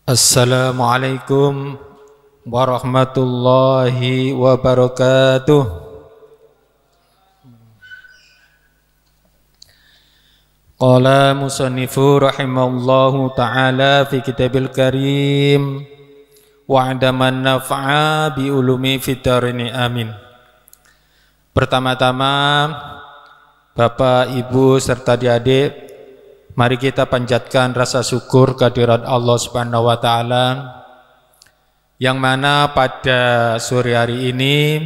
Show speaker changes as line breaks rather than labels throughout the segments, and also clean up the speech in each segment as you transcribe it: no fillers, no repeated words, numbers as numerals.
Assalamualaikum warahmatullahi wabarakatuh. Qala musannifu rahimahullahu ta'ala fi kitabil karim wa adaman naf'a bi ulumi fitarini amin. Pertama-tama Bapak, Ibu, serta adik-adik, mari kita panjatkan rasa syukur kehadirat Allah Subhanahu wa taala yang mana pada sore hari ini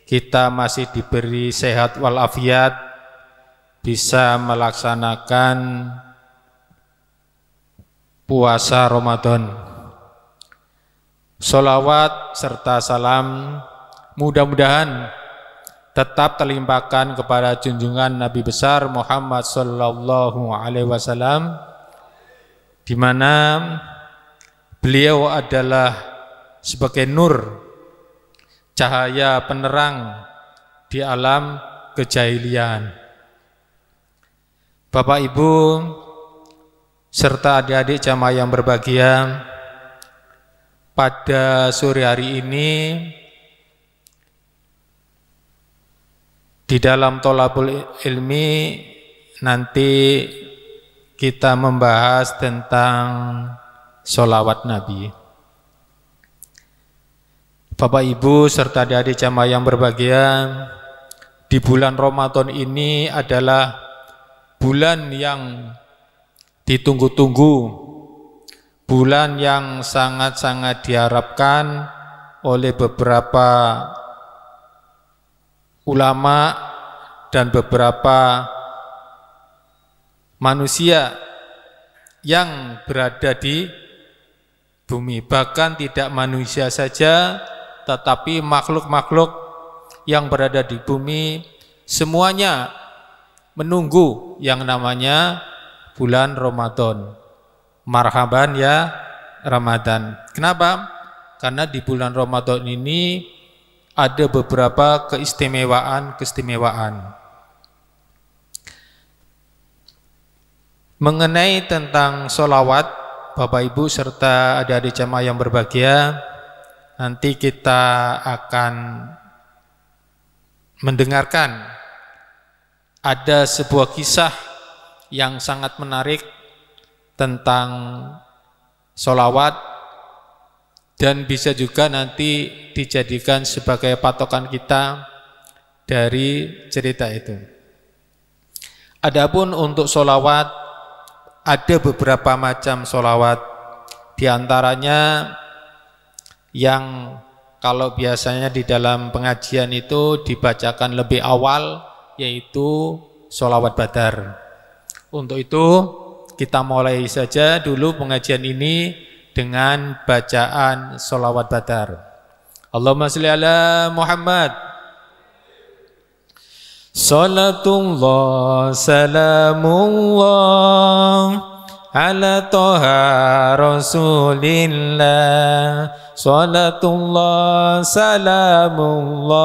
kita masih diberi sehat walafiat, bisa melaksanakan puasa Ramadan. Sholawat serta salam mudah-mudahan tetap terlimpahkan kepada junjungan Nabi besar Muhammad sallallahu alaihi wasallam, di mana beliau adalah sebagai nur, cahaya penerang di alam kejahilian. Bapak, Ibu, serta adik-adik jamaah yang berbahagia, pada sore hari ini di dalam tholabul ilmi nanti kita membahas tentang sholawat Nabi. Bapak, Ibu, serta adik-adik jamaah yang berbahagia, di bulan Ramadan ini adalah bulan yang ditunggu-tunggu, bulan yang sangat-sangat diharapkan oleh beberapa ulama dan beberapa manusia yang berada di bumi. Bahkan tidak manusia saja, tetapi makhluk-makhluk yang berada di bumi semuanya menunggu yang namanya bulan Ramadan. Marhaban ya Ramadan. Kenapa? Karena di bulan Ramadan ini ada beberapa keistimewaan. Mengenai tentang sholawat, Bapak, Ibu, serta adik-adik jamaah yang berbahagia, nanti kita akan mendengarkan ada sebuah kisah yang sangat menarik tentang sholawat, dan bisa juga nanti dijadikan sebagai patokan kita dari cerita itu. Adapun untuk sholawat, ada beberapa macam sholawat. Di antaranya yang kalau biasanya di dalam pengajian itu dibacakan lebih awal, yaitu sholawat badar. Untuk itu kita mulai saja dulu pengajian ini dengan bacaan sholawat badar. Allahumma sholli ala Muhammad. Salatullah salamullah ala toha rasulillah. Salatullah salamullah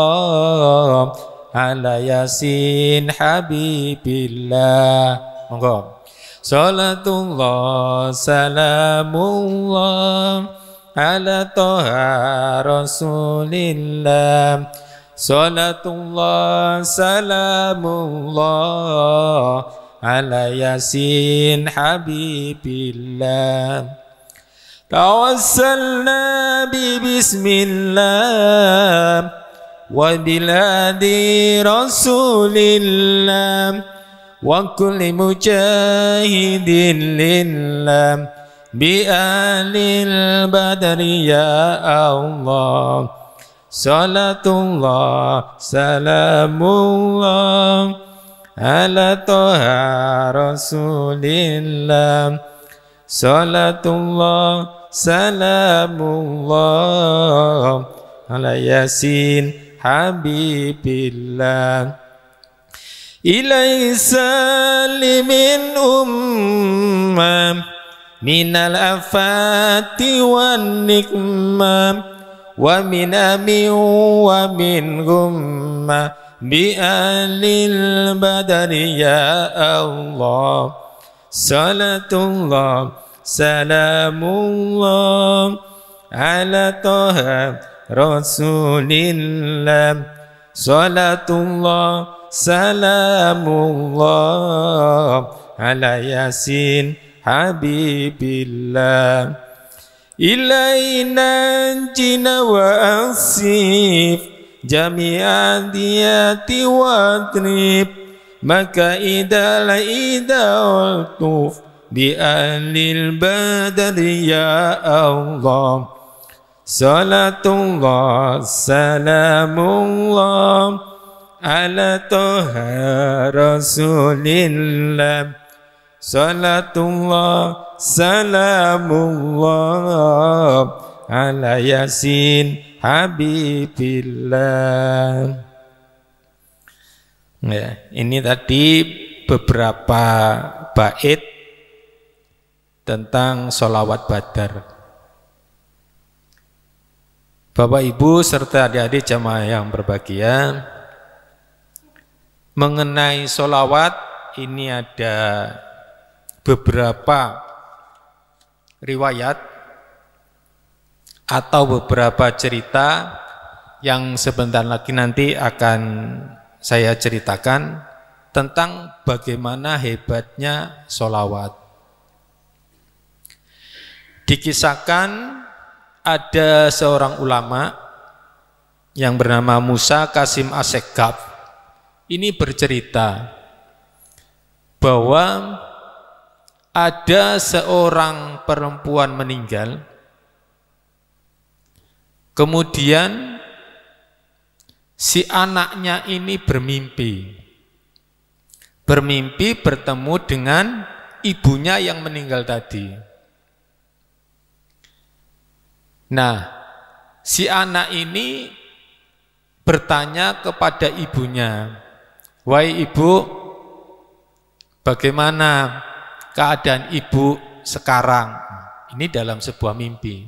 ala yasin habibillah. Monggo. Salatullah salamullah ala toha rasulillah. Salatullah salamullah ala yasin habibillah. Tawassalna bismillah wa biladi rasulillah wa kulli mujahidin lillah bi alil badri ya Allah. Salatullah salamullah ala toha rasulillah. Salatullah salamullah ala yasin habibillah. Ilai salimin minal afati wan nikmah wa min ami wa min gumma bi alil badari ya Allah. Salatullah salamullah ala Toha Rasulillah, salatullah salamullah ala Yasin Habibillah. Ilaina jina wa asif jami'an diyati wa trib maka idal idal tuf bi ahlil badri ya Allah. Salatullah salamullah ala Toha Rasulillah, salatullah salamullah ala Yasin Habibillah. Ya, ini tadi beberapa bait tentang sholawat Badar. Bapak Ibu serta adik-adik jamaah yang berbahagia, mengenai sholawat ini ada beberapa riwayat atau beberapa cerita yang sebentar lagi nanti akan saya ceritakan tentang bagaimana hebatnya sholawat. Dikisahkan ada seorang ulama yang bernama Musa Kasim Assegaf. Ini bercerita bahwa ada seorang perempuan meninggal, kemudian si anaknya ini bermimpi bertemu dengan ibunya yang meninggal tadi. Nah, si anak ini bertanya kepada ibunya, "Wahai ibu, bagaimana keadaan ibu sekarang?" Ini dalam sebuah mimpi.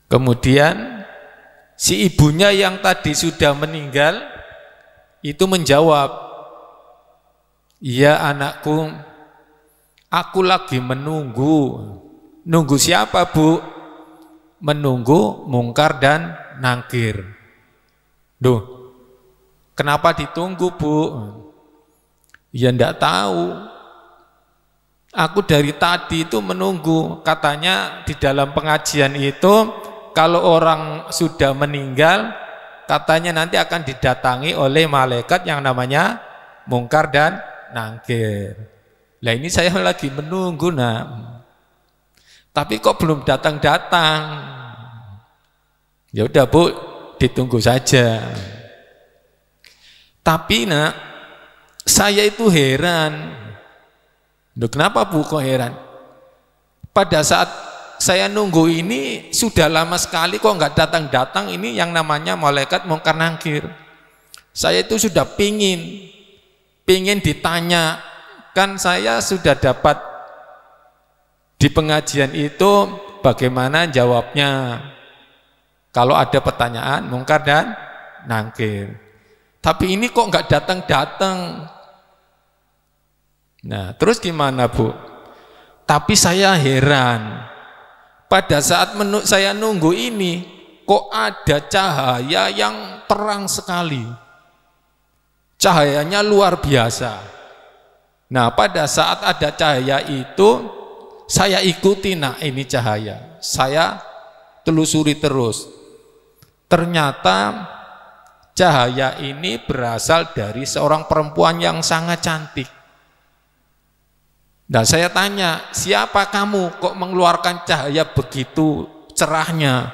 Kemudian si ibunya yang tadi sudah meninggal itu menjawab, "Iya anakku, aku lagi menunggu." Nunggu siapa, Bu? Menunggu Mungkar dan Nangkir. Duh, kenapa ditunggu, Bu? Ya enggak tahu. Aku dari tadi itu menunggu. Katanya di dalam pengajian itu kalau orang sudah meninggal, katanya nanti akan didatangi oleh malaikat yang namanya Mungkar dan Nangkir. Lah ini saya lagi menunggu, Nak. Tapi kok belum datang-datang? Ya udah, Bu, ditunggu saja. Tapi Nak, saya itu heran. Loh, kenapa Bu kok heran? Pada saat saya nunggu ini sudah lama sekali kok nggak datang-datang ini yang namanya malaikat Mungkar Nangkir. Saya itu sudah pingin ditanya, kan saya sudah dapat di pengajian itu bagaimana jawabnya kalau ada pertanyaan Mungkar dan Nangkir. Tapi ini kok nggak datang-datang. Nah, terus gimana, Bu? Tapi saya heran. Pada saat saya nunggu ini, kok ada cahaya yang terang sekali. Cahayanya luar biasa. Nah, pada saat ada cahaya itu, saya ikuti, nah ini cahaya. Saya telusuri terus. Ternyata cahaya ini berasal dari seorang perempuan yang sangat cantik. Nah, saya tanya, siapa kamu kok mengeluarkan cahaya begitu cerahnya?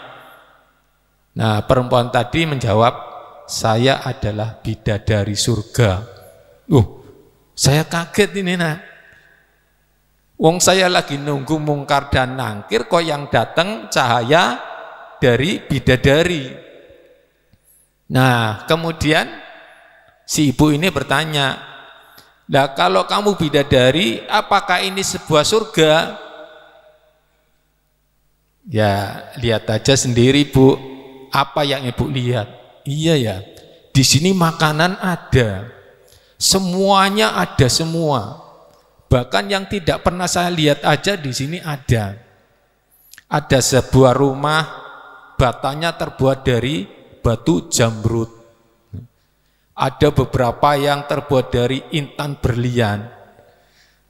Nah, perempuan tadi menjawab, saya adalah bidadari surga. Saya kaget ini, Nak. Wong saya lagi nunggu Mungkar dan Nangkir, kok yang datang cahaya dari bidadari. Nah, kemudian si ibu ini bertanya, "Lah kalau kamu bidadari, apakah ini sebuah surga?" Ya, lihat aja sendiri, Bu. Apa yang Ibu lihat? Iya ya, di sini makanan ada. Semuanya ada semua. Bahkan yang tidak pernah saya lihat aja di sini ada. Ada sebuah rumah, batanya terbuat dari batu jamrud. Ada beberapa yang terbuat dari intan berlian.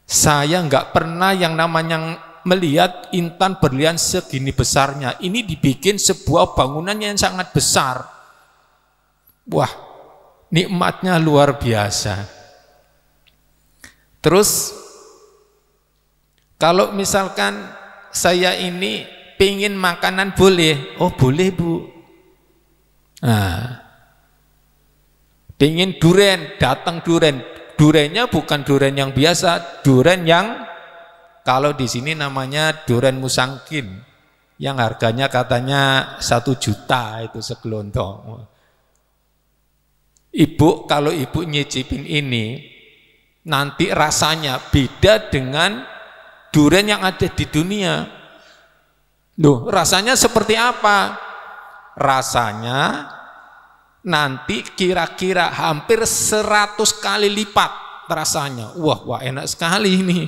Saya nggak pernah yang namanya melihat intan berlian segini besarnya. Ini dibikin sebuah bangunan yang sangat besar. Wah, nikmatnya luar biasa. Terus, kalau misalkan saya ini pengen makanan boleh? Oh boleh Bu. Nah, pengen duren, datang duren. Durennya bukan duren yang biasa, duren yang kalau di sini namanya duren musangkin, yang harganya katanya 1 juta itu segelontong. Ibu, kalau ibu nyicipin ini, nanti rasanya beda dengan duren yang ada di dunia. Loh, rasanya seperti apa? Rasanya nanti kira-kira hampir 100 kali lipat rasanya. Wah, enak sekali ini.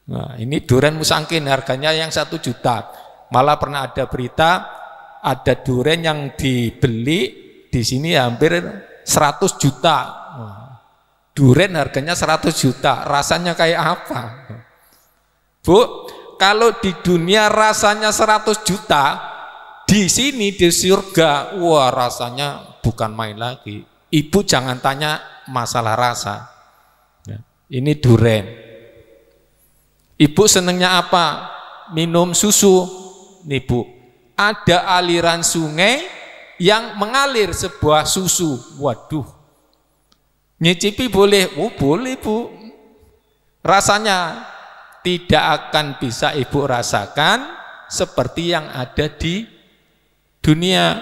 Nah, ini duren musangkin harganya yang 1 juta. Malah pernah ada berita, ada duren yang dibeli di sini hampir 100 juta. Duren harganya 100 juta, rasanya kayak apa? Bu, kalau di dunia rasanya 100 juta, di sini di surga, wah rasanya bukan main lagi. Ibu jangan tanya masalah rasa. Ini duren. Ibu senengnya apa? Minum susu. Nih Bu, ada aliran sungai yang mengalir sebuah susu. Waduh, nyicipi boleh? Oh boleh Bu. Rasanya tidak akan bisa Ibu rasakan seperti yang ada di dunia.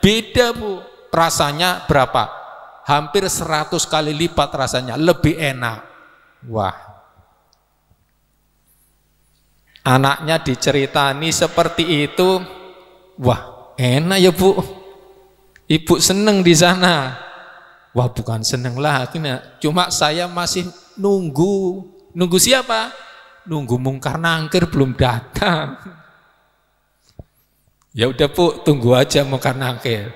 Beda Bu, rasanya berapa? Hampir 100 kali lipat rasanya, lebih enak. Wah, anaknya diceritani seperti itu, wah enak ya Bu. Ibu seneng di sana. Wah bukan seneng lagi, cuma saya masih nunggu siapa? Nunggu mungkar nangkir belum datang. Ya udah Bu, tunggu aja mungkar nangkir.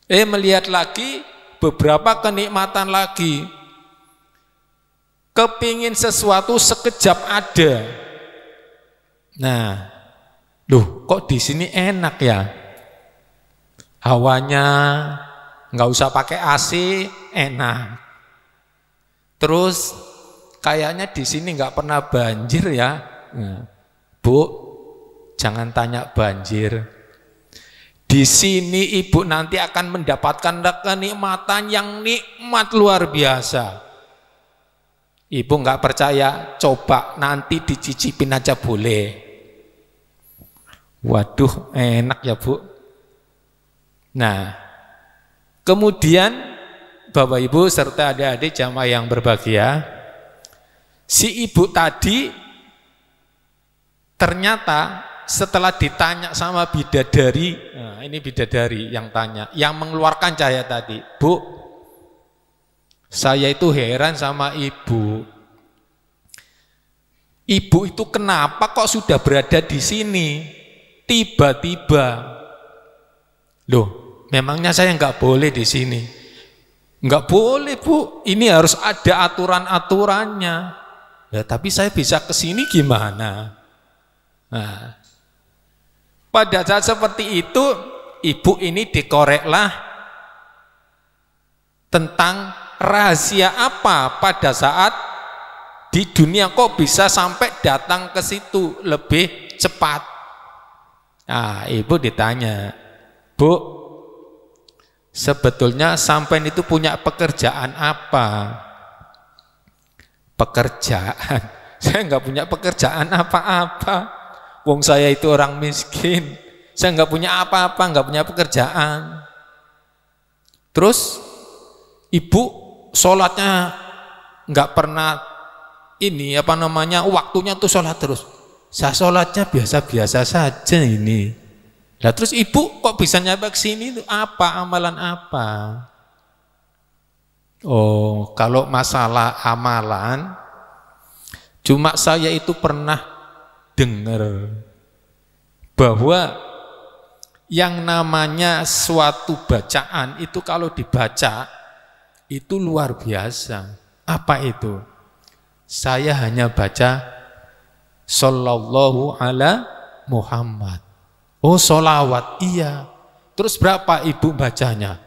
Melihat lagi beberapa kenikmatan lagi. Kepingin sesuatu sekejap ada. Nah, loh kok di sini enak ya? Hawanya nggak usah pakai AC, enak. Terus kayaknya di sini nggak pernah banjir ya. Nah, Bu, jangan tanya banjir. Di sini Ibu nanti akan mendapatkan kenikmatan yang nikmat luar biasa. Ibu nggak percaya, coba nanti dicicipin aja boleh. Waduh, enak ya Bu. Nah, kemudian Bapak Ibu serta adik-adik jamaah yang berbahagia, si ibu tadi ternyata setelah ditanya sama bidadari, nah ini bidadari yang tanya, yang mengeluarkan cahaya tadi, Bu, saya itu heran sama ibu. Ibu itu kenapa kok sudah berada di sini? Tiba-tiba. Loh, memangnya saya nggak boleh di sini? Nggak boleh Bu, ini harus ada aturan-aturannya. Ya, tapi saya bisa ke sini gimana? Nah, pada saat seperti itu, ibu ini dikoreklah tentang rahasia apa pada saat di dunia kok bisa sampai datang ke situ lebih cepat. Nah, ibu ditanya, Bu, sebetulnya sampean itu punya pekerjaan apa? Pekerjaan? Saya nggak punya pekerjaan apa-apa. Wong saya itu orang miskin. Saya nggak punya apa-apa, nggak punya pekerjaan. Terus ibu sholatnya nggak pernah ini apa namanya waktunya tuh sholat terus. Saya sholatnya biasa-biasa saja ini. Lah terus ibu kok bisa nyampe ke sini itu apa, amalan apa? Oh, kalau masalah amalan Cuma saya itu pernah dengar bahwa yang namanya suatu bacaan itu kalau dibaca itu luar biasa. Apa itu? Saya hanya baca Sallallahu ala Muhammad. Oh, sholawat, iya. Terus berapa ibu bacanya?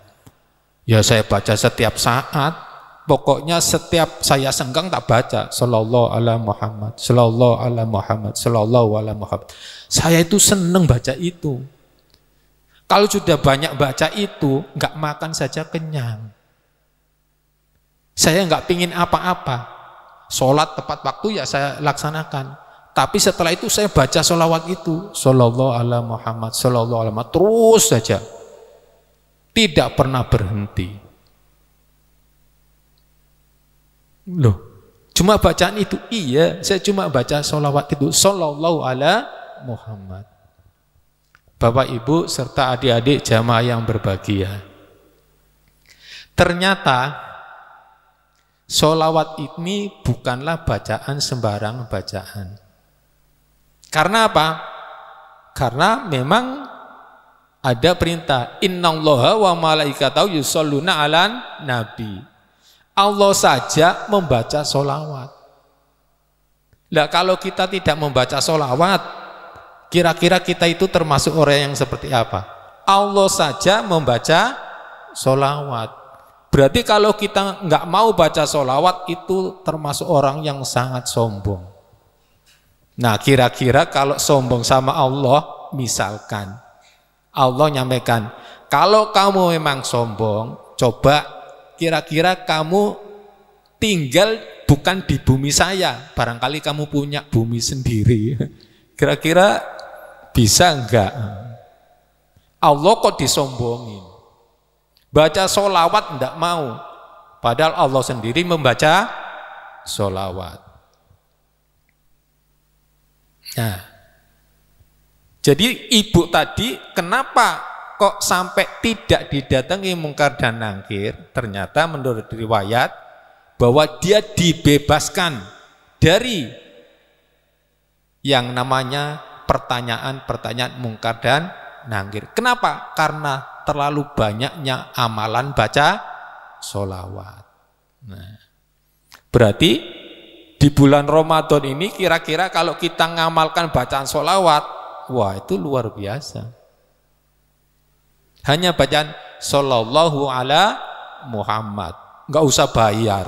Ya saya baca setiap saat. Pokoknya setiap saya senggang tak baca Sallallahu ala Muhammad, Sallallahu ala Muhammad, Sallallahu ala Muhammad. Saya itu seneng baca itu. Kalau sudah banyak baca itu, nggak makan saja kenyang. Saya nggak pingin apa-apa. Sholat tepat waktu ya saya laksanakan. Tapi setelah itu saya baca sholawat itu, Sallallahu ala Muhammad, Sallallahu ala Muhammad, terus saja. Tidak pernah berhenti. Loh, cuma bacaan itu? Iya, saya cuma baca sholawat itu, Sallallahu ala Muhammad. Bapak Ibu serta adik-adik jamaah yang berbahagia, ternyata sholawat ini bukanlah bacaan sembarang bacaan. Karena apa? Karena memang ada perintah, innallaha wa malaikatahu yusholluna 'alan nabi. Allah saja membaca sholawat. Nah, kalau kita tidak membaca sholawat, kira-kira kita itu termasuk orang yang seperti apa? Allah saja membaca sholawat. Berarti kalau kita nggak mau baca sholawat, itu termasuk orang yang sangat sombong. Nah, kira-kira kalau sombong sama Allah, misalkan Allah nyampaikan, kalau kamu memang sombong, coba kira-kira kamu tinggal bukan di bumi saya, barangkali kamu punya bumi sendiri. Kira-kira bisa enggak? Allah kok disombongin? Baca sholawat enggak mau, padahal Allah sendiri membaca sholawat. Nah, jadi ibu tadi kenapa kok sampai tidak didatangi mungkar dan nangkir? Ternyata menurut riwayat bahwa dia dibebaskan dari yang namanya pertanyaan-pertanyaan mungkar dan nangkir. Kenapa? Karena terlalu banyaknya amalan baca sholawat. Nah, berarti di bulan Ramadan ini kira-kira kalau kita ngamalkan bacaan sholawat, wah itu luar biasa. Hanya bacaan Sallallahu ala Muhammad, nggak usah bayar,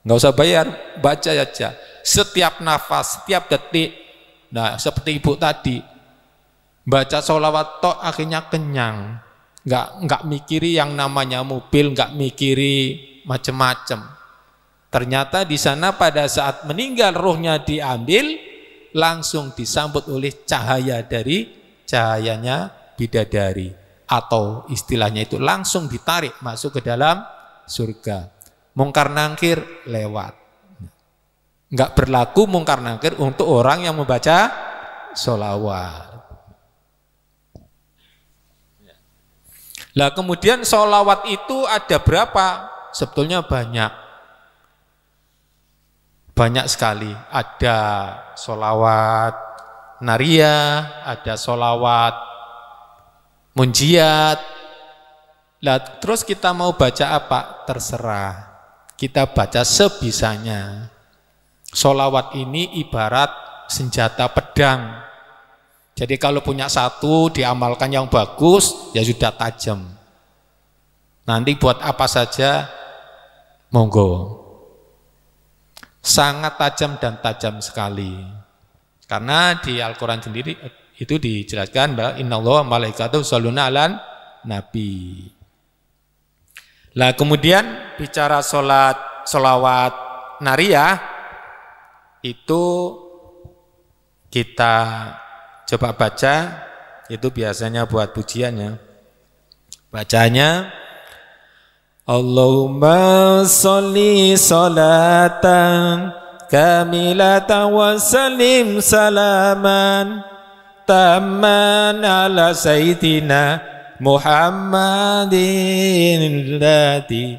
nggak usah bayar, baca aja. Setiap nafas, setiap detik. Nah, seperti ibu tadi, baca sholawat tok akhirnya kenyang, nggak mikiri yang namanya mobil, nggak mikiri macam-macam. Ternyata di sana pada saat meninggal ruhnya diambil, langsung disambut oleh cahaya dari cahayanya bidadari. Atau istilahnya itu langsung ditarik masuk ke dalam surga. Mungkar nangkir lewat. Enggak berlaku mungkar nangkir untuk orang yang membaca sholawat. Lah kemudian sholawat itu ada berapa? Sebetulnya banyak. Banyak sekali. Ada sholawat nariyah, ada sholawat munjiat. Lah terus kita mau baca apa? Terserah. Kita baca sebisanya. Sholawat ini ibarat senjata pedang. Jadi kalau punya satu diamalkan yang bagus, ya sudah tajam. Nanti buat apa saja monggo. Sangat tajam dan tajam sekali. Karena di Al-Quran sendiri itu dijelaskan bahwa innallaha wa malaikatahu yusholluna 'alan nabi. Lah kemudian bicara sholawat nariyah itu kita coba baca, itu biasanya buat pujiannya. Bacanya Allahumma sholli sholatan kamilatan wa sallim salaman tamman ala sayyidina Muhammadin lati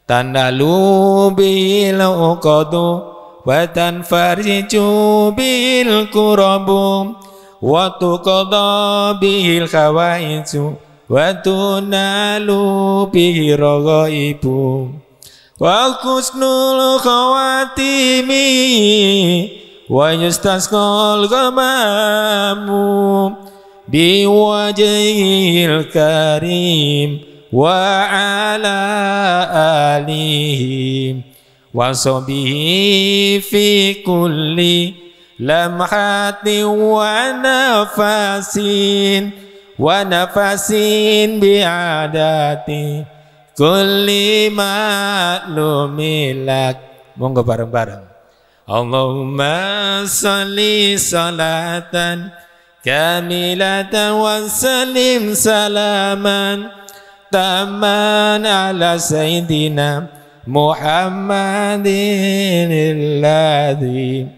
tanalu bil uqadu wa tanfariju bil kurabu wa tuqadha bil khawaiju wa tunalu bihi raghaibu wa husnul khawatimi wa yustasqal ghamamu biwajhil karim wa ala alihi wa sahbihi fi kulli lamhatin wa nafasin bi'adati kulli ma'lumilak. Monggo bareng-bareng. Allahumma salli salatan kamilatan wa salim salaman taman ala sayyidina Muhammadin alladhi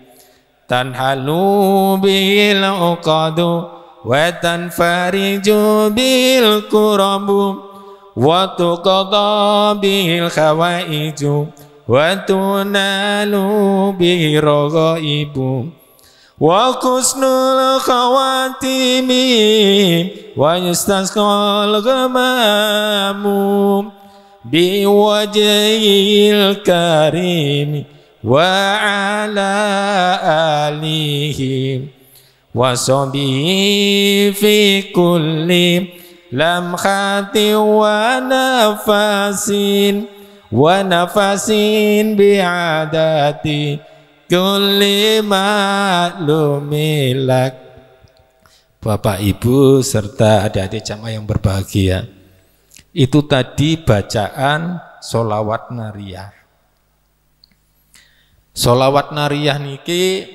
tanhalu bil uqadu wa tanfariju bil kurabu wa tuqadha bil khawaiju wa tunalu bihi raghaibu wa husnul khawatimi wa yustasqal ghamamu biwajhil karim wa ala alihi wa sahbihi fi kulli lamhatin wa nafasin bi'adati kulli ma'lumilak. Bapak Ibu serta adik-adik jamaah yang berbahagia, itu tadi bacaan sholawat nariyah. Sholawat nariyah niki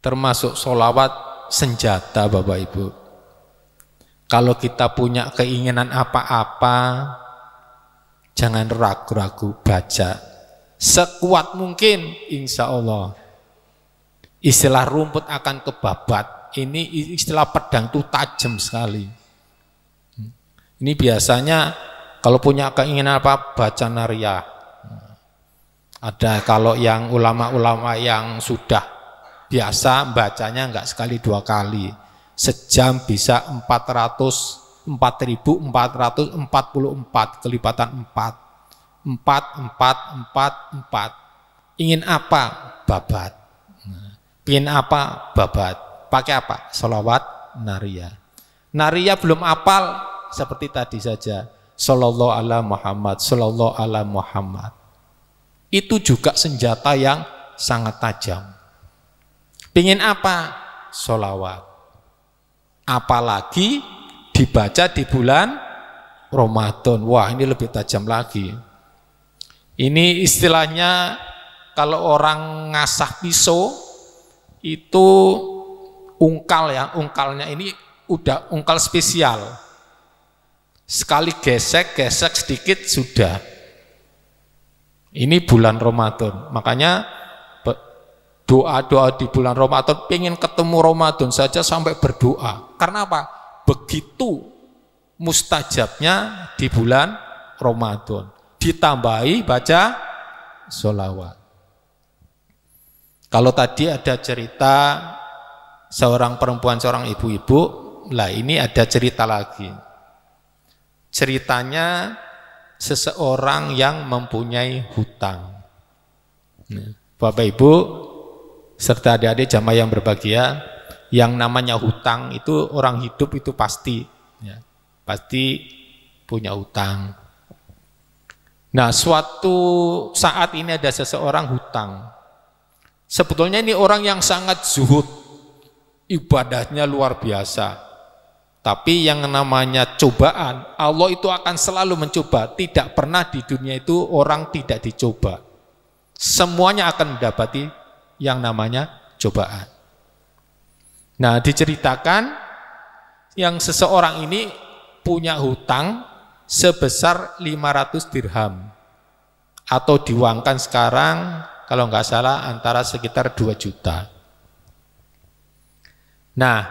termasuk sholawat senjata Bapak Ibu. Kalau kita punya keinginan apa-apa, jangan ragu-ragu, baca sekuat mungkin, insya Allah. Istilah rumput akan kebabat, ini istilah pedang itu tajam sekali. Ini biasanya kalau punya keinginan apa, baca nariyah. Ada kalau yang ulama-ulama yang sudah biasa bacanya enggak sekali dua kali, sejam bisa 4.444 kelipatan 4. 4. Ingin apa? Babat. Ingin apa? Babat. Pakai apa? Sholawat nariyah. Nariyah belum apal, seperti tadi saja. Sallallahu ala Muhammad, sallallahu ala Muhammad. Itu juga senjata yang sangat tajam. Pingin apa? Sholawat. Apalagi dibaca di bulan Ramadan. Wah, ini lebih tajam lagi. Ini istilahnya kalau orang ngasah pisau itu ungkal ya, ungkalnya ini udah ungkal spesial. Sekali gesek sedikit sudah. Ini bulan Ramadan, makanya doa-doa di bulan Ramadan, pengen ketemu Ramadan saja sampai berdoa. Karena apa? Begitu mustajabnya di bulan Ramadan. Ditambahi baca sholawat. Kalau tadi ada cerita seorang perempuan, seorang ibu-ibu, lah ini ada cerita lagi. Ceritanya seseorang yang mempunyai hutang. Bapak Ibu serta adik-adik jamaah yang berbahagia, yang namanya hutang itu orang hidup itu pasti, ya, pasti punya hutang. Nah, suatu saat ini ada seseorang hutang. Sebetulnya ini orang yang sangat zuhud, ibadahnya luar biasa. Tapi yang namanya cobaan, Allah itu akan selalu mencoba. Tidak pernah di dunia itu orang tidak dicoba. Semuanya akan mendapati yang namanya cobaan. Nah, diceritakan yang seseorang ini punya hutang sebesar 500 dirham, atau diuangkan sekarang kalau nggak salah antara sekitar 2 juta. Nah,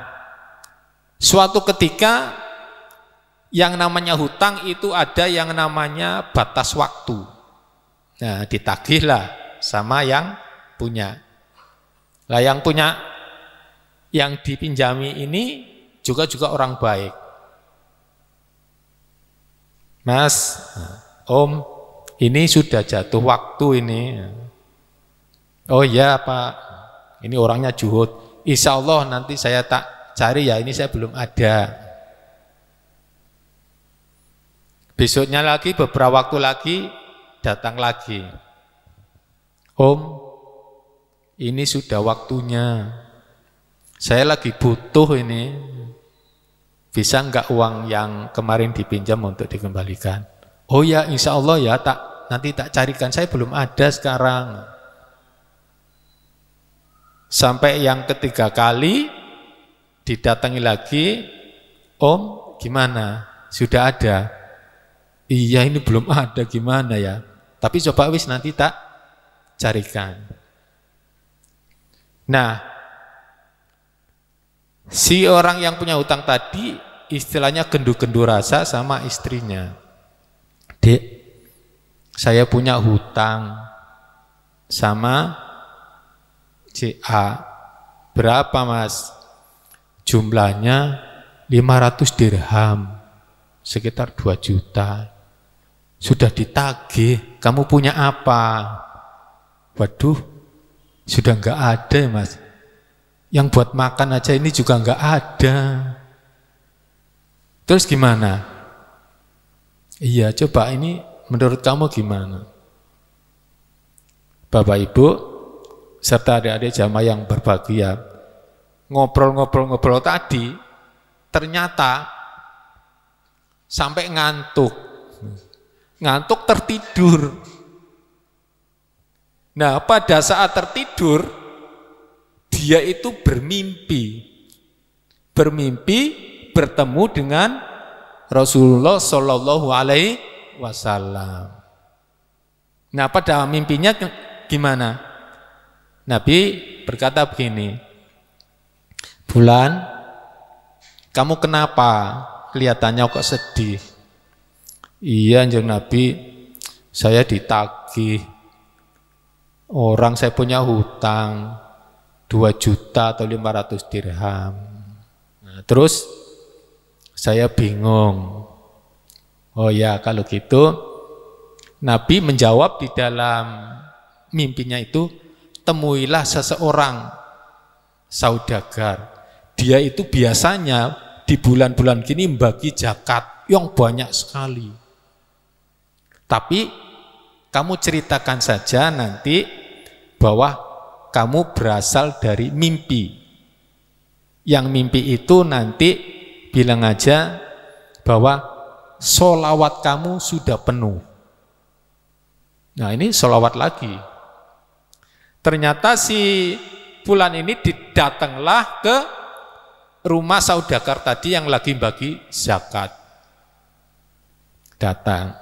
suatu ketika yang namanya hutang itu ada yang namanya batas waktu. Nah, ditagihlah sama yang punya. Lah yang punya, yang dipinjami ini juga orang baik. Mas, Om, ini sudah jatuh waktu ini. Oh iya Pak, ini orangnya juhud. Insya Allah nanti saya tak cari ya, ini saya belum ada. Besoknya lagi, beberapa waktu lagi, datang lagi. Om, ini sudah waktunya. Saya lagi butuh ini. Bisa enggak uang yang kemarin dipinjam untuk dikembalikan? Oh ya, insya Allah ya, nanti tak carikan. Saya belum ada sekarang. Sampai yang ketiga kali didatangi lagi, Om, gimana? Sudah ada? Iya, ini belum ada, gimana ya? Tapi coba wis nanti tak carikan. Nah, si orang yang punya hutang tadi istilahnya gendu-gendu rasa sama istrinya. Dek, saya punya hutang sama CA. Berapa Mas? Jumlahnya 500 dirham, sekitar 2 juta. Sudah ditagih, kamu punya apa? Waduh, sudah enggak ada Mas. Yang buat makan aja ini juga enggak ada. Terus gimana? Iya, coba ini menurut kamu gimana? Bapak Ibu serta adik-adik jamaah yang berbahagia, ngobrol-ngobrol tadi ternyata sampai ngantuk tertidur. Nah, pada saat tertidur dia itu bermimpi bertemu dengan Rasulullah Shallallahu Alaihi Wasallam. Nah, pada mimpinya gimana? Nabi berkata begini, Bulan, kamu kenapa? Kelihatannya kok sedih. Iya, Kanjeng Nabi, saya ditagih. Orang saya punya hutang 2 juta atau 500 dirham. Nah, terus saya bingung. Oh ya, kalau gitu Nabi menjawab di dalam mimpinya itu, temuilah seseorang saudagar. Dia itu biasanya di bulan-bulan gini membagi zakat yang banyak sekali. Tapi kamu ceritakan saja nanti bahwa kamu berasal dari mimpi. Yang mimpi itu nanti bilang aja bahwa sholawat kamu sudah penuh. Nah, ini sholawat lagi. Ternyata si Fulan ini datanglah ke rumah saudagar tadi yang lagi bagi zakat. Datang.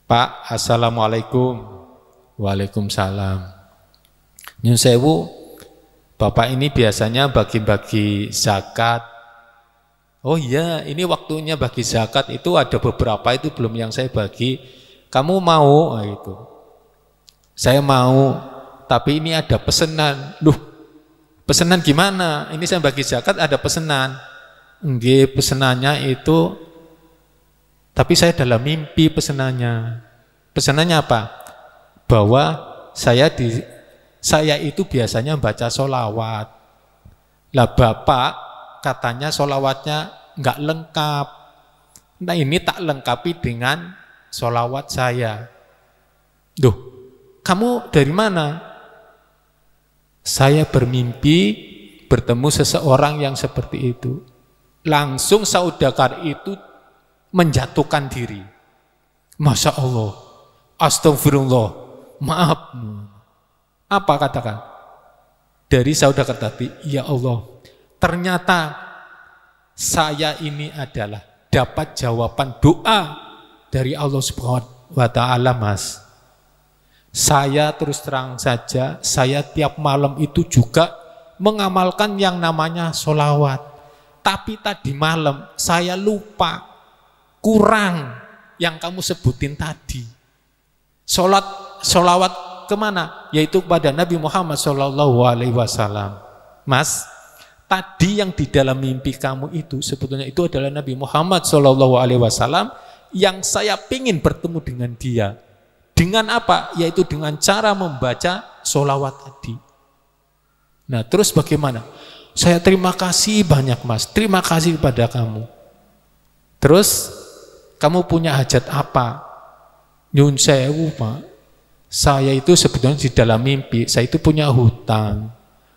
Pak, assalamualaikum. Waalaikumsalam. Nyun sewu, Bapak ini biasanya bagi-bagi zakat. Oh iya, ini waktunya bagi zakat, itu ada beberapa, itu belum yang saya bagi. Kamu mau? Nah, itu. Saya mau, tapi ini ada pesanan. Loh, pesanan gimana? Ini saya bagi zakat ada pesanan. Nggih, pesanannya itu, tapi saya dalam mimpi pesanannya. Pesanannya apa? Bahwa saya itu biasanya baca sholawat. Lah Bapak katanya sholawatnya enggak lengkap. Nah, ini tak lengkapi dengan sholawat saya. Duh, kamu dari mana? Saya bermimpi bertemu seseorang yang seperti itu. Langsung saudagar itu menjatuhkan diri. Masya Allah, astagfirullah, maaf. Apa katakan? Dari saudagar tadi, ya Allah, ternyata saya ini adalah dapat jawaban doa dari Allah Subhanahu wa Ta'ala, Mas. Saya terus terang saja, saya tiap malam itu juga mengamalkan yang namanya sholawat. Tapi tadi malam saya lupa, kurang yang kamu sebutin tadi. sholawat kemana? Yaitu kepada Nabi Muhammad SAW. Mas, tadi yang di dalam mimpi kamu itu sebetulnya itu adalah Nabi Muhammad SAW yang saya ingin bertemu dengan dia. Dengan apa? Yaitu dengan cara membaca sholawat tadi. Nah, terus bagaimana? Saya terima kasih banyak, Mas. Terima kasih kepada kamu. Terus kamu punya hajat apa? Nyun sewu, Pak. Saya itu sebetulnya di dalam mimpi, saya itu punya hutang.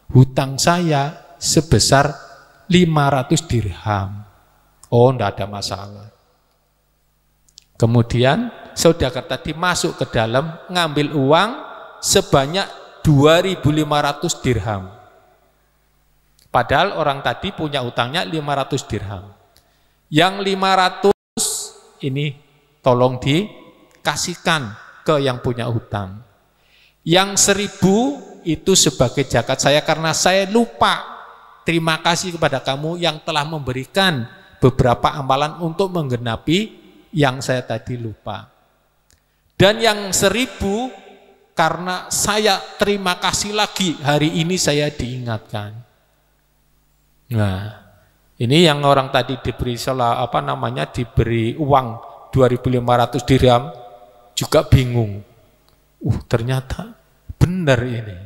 Hutang saya sebesar 500 dirham. Oh, enggak ada masalah. Kemudian saudara tadi masuk ke dalam, ngambil uang sebanyak 2.500 dirham. Padahal orang tadi punya utangnya 500 dirham. Yang 500 ini tolong dikasihkan ke yang punya hutang. Yang 1.000 itu sebagai zakat saya karena saya lupa. Terima kasih kepada kamu yang telah memberikan beberapa amalan untuk menggenapi yang saya tadi lupa. Dan yang 1.000 karena saya terima kasih lagi hari ini saya diingatkan. Nah, ini yang orang tadi diberi diberi uang 2.500 dirham juga bingung. Ternyata benar ini.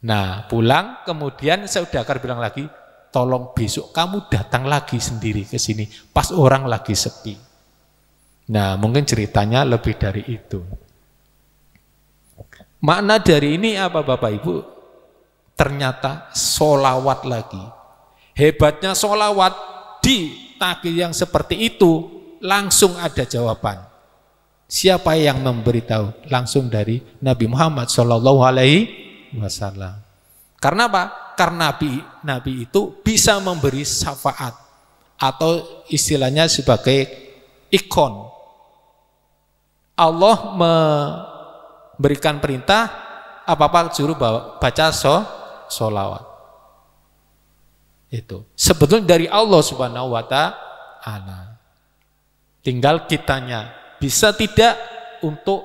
Nah, pulang kemudian saudara bilang lagi, tolong besok kamu datang lagi sendiri ke sini pas orang lagi sepi. Nah, mungkin ceritanya lebih dari itu. Makna dari ini apa Bapak Ibu? Ternyata sholawat lagi. Hebatnya sholawat di takdir yang seperti itu langsung ada jawaban. Siapa yang memberitahu? Langsung dari Nabi Muhammad SAW. Karena apa? Karena Nabi itu bisa memberi syafaat atau istilahnya sebagai ikon. Allah memberikan perintah apa-apa suruh baca sholawat. Itu sebetulnya dari Allah Subhanahu wa ta'ala. Tinggal kitanya bisa tidak untuk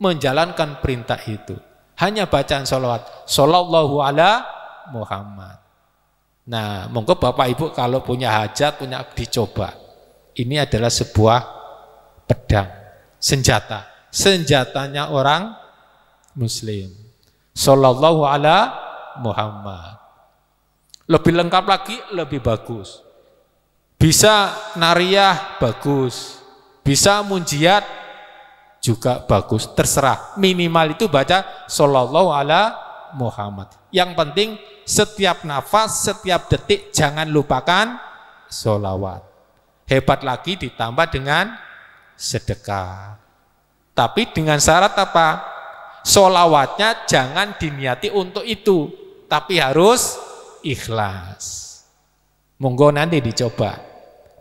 menjalankan perintah itu. Hanya bacaan sholawat. Shallallahu ala Muhammad. Nah, monggo Bapak Ibu kalau punya hajat, punya dicoba. Ini adalah sebuah pedang, senjata. Senjatanya orang Muslim. Shallallahu ala Muhammad. Lebih lengkap lagi, lebih bagus. Bisa nariyah, bagus. Bisa munjiat, juga bagus. Terserah. Minimal itu baca Shallallahu ala Muhammad. Yang penting setiap nafas, setiap detik jangan lupakan sholawat. Hebat lagi ditambah dengan sedekah. Tapi dengan syarat apa? Sholawatnya jangan diniati untuk itu, tapi harus ikhlas. Monggo nanti dicoba.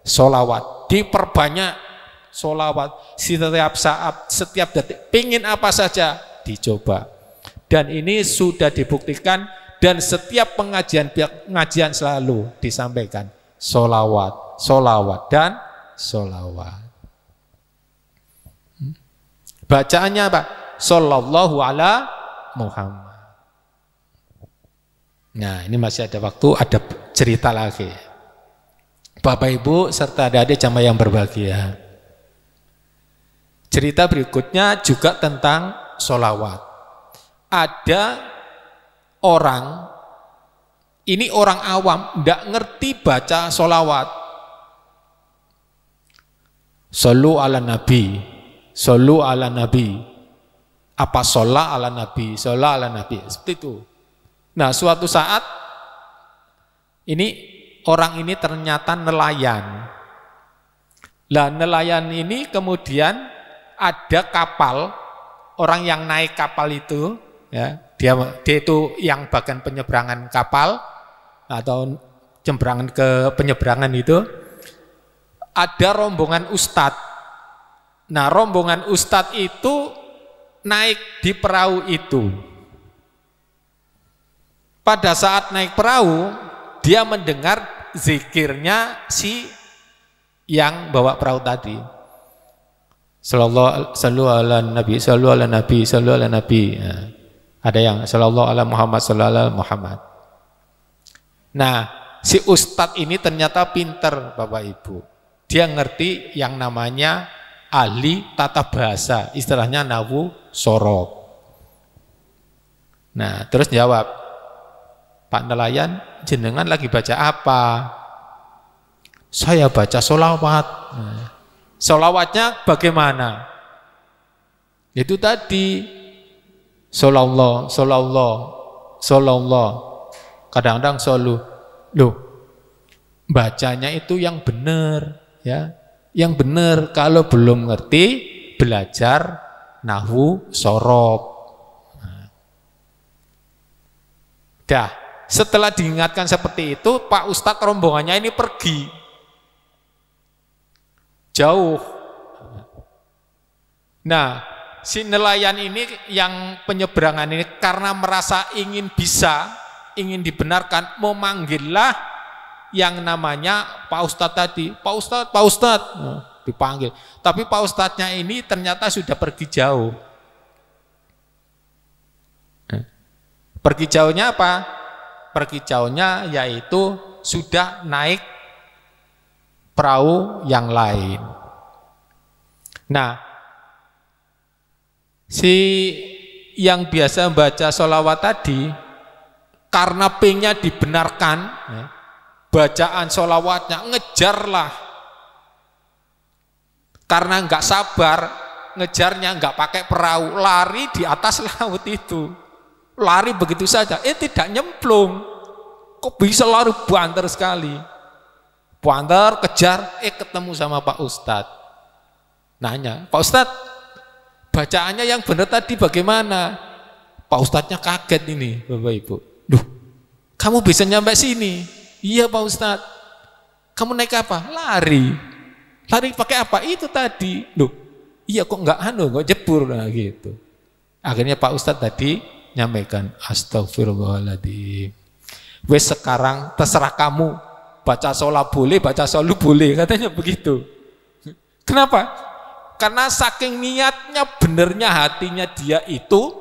Sholawat diperbanyak, sholawat setiap saat, setiap detik. Pingin apa saja dicoba. Dan ini sudah dibuktikan dan setiap pengajian selalu disampaikan sholawat, sholawat dan sholawat. Bacaannya apa? Shallallahu ala Muhammad. Nah, ini masih ada waktu, ada cerita lagi. Bapak Ibu serta adik-adik jamaah yang berbahagia. Cerita berikutnya juga tentang sholawat. Ada orang, ini orang awam, tidak ngerti baca sholawat. Shollu ala Nabi, shollu ala Nabi. Apa sholla ala Nabi, sholla ala Nabi, seperti itu. Nah, suatu saat ini orang ini ternyata nelayan. Lah nelayan ini kemudian ada kapal, orang yang naik kapal itu, ya, dia itu yang bagian penyeberangan kapal atau penyeberangan itu, ada rombongan ustadz. Nah, rombongan ustadz itu naik di perahu itu. Pada saat naik perahu, dia mendengar zikirnya si yang bawa perahu tadi. Sallallahu ala nabi, sallallahu ala nabi, sallallahu ala nabi. Nah, ada yang sallallahu ala Muhammad, sallallahu ala Muhammad. Nah, si ustadz ini ternyata pinter Bapak Ibu. Dia ngerti yang namanya ahli tata bahasa, istilahnya nahwu sorob. Nah, terus jawab, Pak nelayan, jenengan lagi baca apa? Saya baca sholawat. Nah, sholawatnya bagaimana? Itu tadi, sholawat, kadang-kadang solu. Loh, bacanya itu yang benar, ya. Yang benar, kalau belum ngerti, belajar nahwu sorob. Dah, setelah diingatkan seperti itu, Pak Ustadz rombongannya ini pergi. Jauh. Nah, si nelayan ini yang penyeberangan ini karena merasa ingin bisa, ingin dibenarkan, memanggillah yang namanya Pak Ustadz tadi. Pak Ustadz, Pak Ustadz. Nah, dipanggil. Tapi Pak Ustadznya ini ternyata sudah pergi jauh. Pergi jauhnya apa? Pergi jauhnya yaitu sudah naik perahu yang lain. Nah, si yang biasa baca sholawat tadi, karena pengennya dibenarkan, bacaan sholawatnya ngejarlah. Karena nggak sabar, ngejarnya nggak pakai perahu, lari di atas laut itu. Lari begitu saja, tidak nyemplung. Kok bisa lari banter sekali? Banter, kejar, ketemu sama Pak Ustadz. Nanya, Pak Ustadz, bacaannya yang benar tadi bagaimana? Pak Ustadznya kaget ini, Bapak Ibu. Duh, kamu bisa nyampe sini? Iya Pak Ustadz. Kamu naik apa? Lari. Lari pakai apa? Itu tadi. Duh, iya kok nggak jebur nah, gitu. Akhirnya Pak Ustadz tadi nyampaikan, astagfirullahaladzim. Wes sekarang terserah kamu, baca sholat boleh, baca solu boleh, katanya begitu. Kenapa? Karena saking niatnya, benernya hatinya dia itu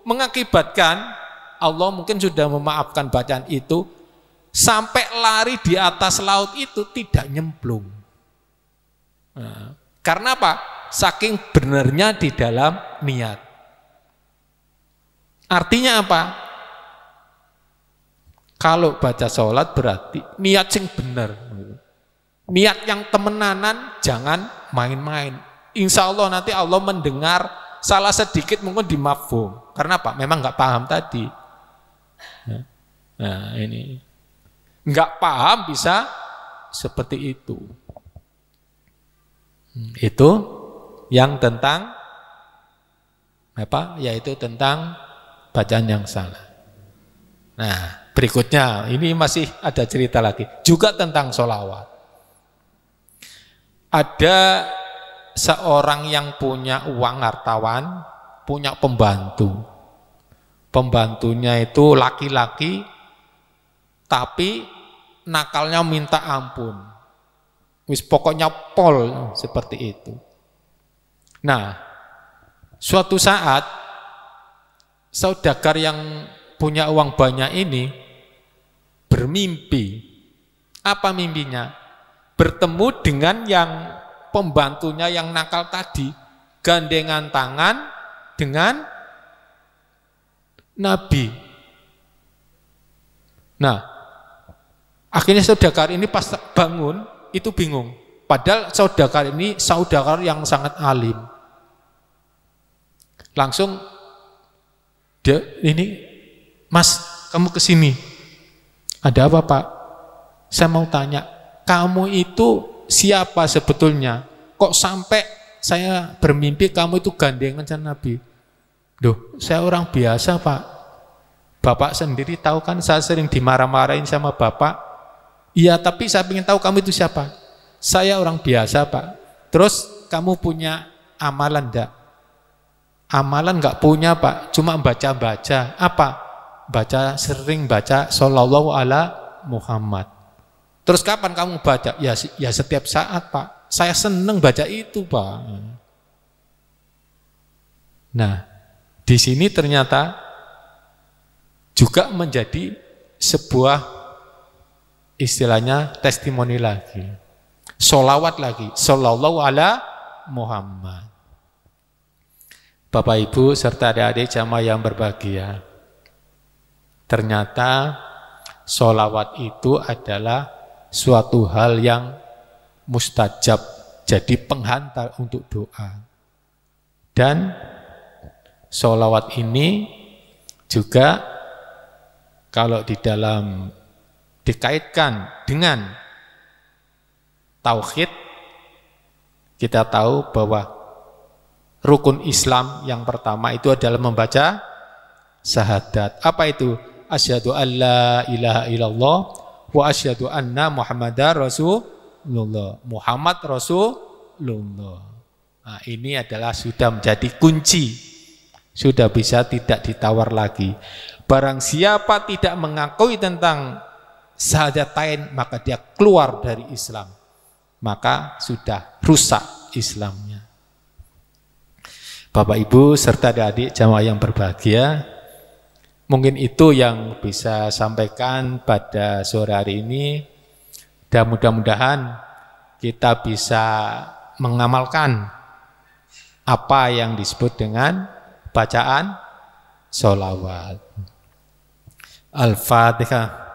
mengakibatkan Allah mungkin sudah memaafkan bacaan itu, sampai lari di atas laut itu tidak nyemplung. Nah, karena apa? Saking benernya di dalam niat. Artinya apa? Kalau baca sholat berarti niat yang benar. Niat yang temenanan, jangan main-main. Insya Allah nanti Allah mendengar, salah sedikit mungkin dimafhum. Karena apa? Memang nggak paham tadi. Nah ini. Nggak paham bisa seperti itu. Itu yang tentang apa? Yaitu tentang bacaan yang salah. Nah, berikutnya ini masih ada cerita lagi, juga tentang sholawat. Ada seorang yang punya uang, hartawan, punya pembantu. Pembantunya itu laki-laki, tapi nakalnya minta ampun. Wis pokoknya pol seperti itu. Nah, suatu saat saudagar yang punya uang banyak ini bermimpi. Apa mimpinya? Bertemu dengan yang pembantunya yang nakal tadi, gandengan tangan dengan Nabi. Nah, akhirnya saudagar ini pas bangun itu bingung. Padahal saudagar ini saudagar yang sangat alim. Langsung dia ini, Mas, kamu kesini. Ada apa Pak? Saya mau tanya, kamu itu siapa sebetulnya? Kok sampai saya bermimpi kamu itu gandengan sama Nabi? Duh, saya orang biasa Pak. Bapak sendiri tahu kan saya sering dimarah-marahin sama Bapak. Iya, tapi saya ingin tahu kamu itu siapa? Saya orang biasa Pak. Terus kamu punya amalan enggak? Amalan enggak punya Pak, cuma baca-baca. Apa? Sering baca Shallallahu ala Muhammad. Terus kapan kamu baca? Ya setiap saat Pak. Saya seneng baca itu Pak. Nah, di sini ternyata juga menjadi sebuah istilahnya testimoni lagi. Sholawat lagi. Shallallahu ala Muhammad. Bapak Ibu serta adik-adik jamaah yang berbahagia. Ternyata sholawat itu adalah suatu hal yang mustajab. Jadi penghantar untuk doa. Dan sholawat ini juga kalau di dalam dikaitkan dengan tauhid, kita tahu bahwa rukun Islam yang pertama itu adalah membaca syahadat. Apa itu? Asyhadu an la ilaha illallah wa asyhadu anna Muhammadar Rasulullah. Muhammad Rasulullah. Nah, ini adalah sudah menjadi kunci. Sudah bisa tidak ditawar lagi. Barang siapa tidak mengakui tentang syahadatain, maka dia keluar dari Islam. Maka sudah rusak Islamnya. Bapak Ibu serta adik-adik jamaah yang berbahagia, mungkin itu yang bisa sampaikan pada sore hari ini. Dan mudah-mudahan kita bisa mengamalkan apa yang disebut dengan bacaan sholawat. Al-Fatihah.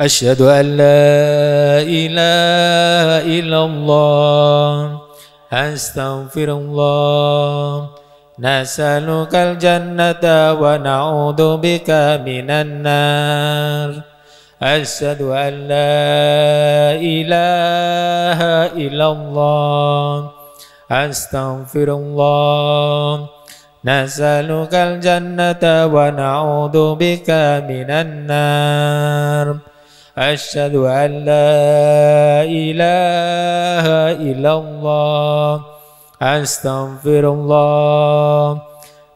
Asyhadu an la ilaha illallah, astaghfirullah, nas'alukal jannata wa na'udzubika minan nar. Asyhadu an la ilaha illallah, astaghfirullah, nas'alukal jannata wa na'udzubika minan nar. Asyhadu an la ilaha illallah, astaghfirullah,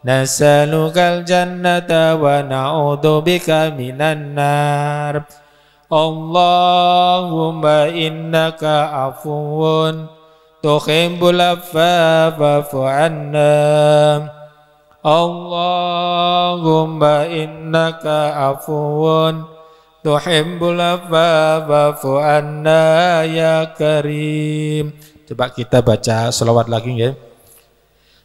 nas'alukal jannata wa na'udzubika minan nar. Allahumma innaka afuwun tuhibbul afwa fa'fu anna. Allahumma innaka afuwun tuhibbul afwa fa'fu anna ya karim. Coba kita baca selawat lagi ya.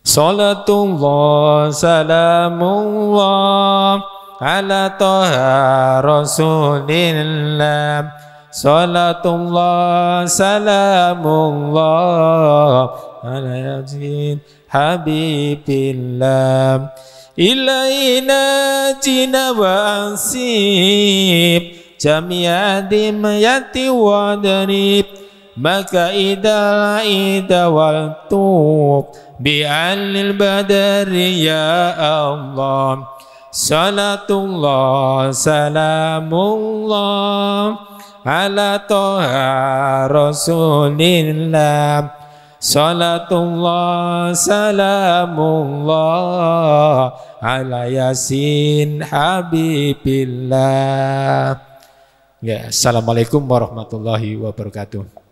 Salatullah salamullah ala toha rasulillah. Salatullah salamullah ala yasin habibillah. Ilaina jina wa ansib jami'a dimyati wa darib maka idal ida wal tub bi'alil badari ya Allah. Salatullah salamullah ala toha rasulillah. Salatullah salamullah ala yasin habibillah. Ya, assalamualaikum warahmatullahi wabarakatuh.